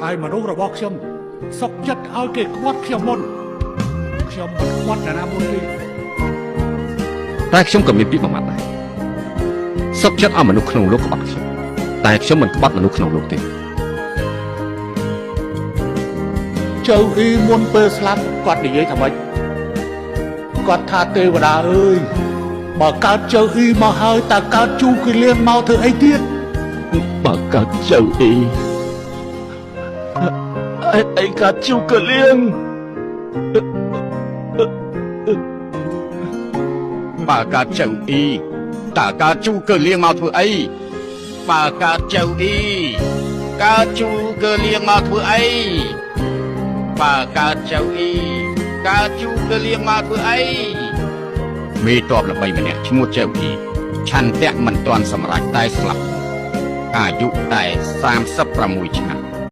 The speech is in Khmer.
ហើយមនុស្សរបស់ខ្ញុំសុកចិត្តឲ្យគេខ្វាត់ខ្ញុំមុនខ្ញុំមិនខ្វាត់ណាមុនទេតែខ្ញុំក៏មានពីប្រមាថដែរសុកចិត្តឲ្យមនុស្សក្នុងលោកក្បត់ខ្ញុំតែខ្ញុំមិនក្បត់មនុស្សក្នុងលោកទេចៅអ៊ីមុនពេលស្លាប់គាត់និយាយថាម៉េចគាត់ថាទេវតាអើយបើកើតចៅអ៊ីមកហើយតើកើតជូគីលៀងមកធ្វើអីទៀតបើកើតចៅអ៊ីអីកើតជូគីលៀងបើកើតចៅអ៊ីតើកើតជូគីលៀងមកធ្វើអីបើកើតចៅអ៊ីកើតជូគីលៀងមកធ្វើអីបើកើតចៅអ៊ីកើតជូគីលៀងមកធ្វើអីមេតបល្បីម្នាក់ឈ្មោះចៅអ៊ីឆន្ទៈមិនទាន់សម្រេចតែស្លាប់អាយុតែ36ឆ្នាំ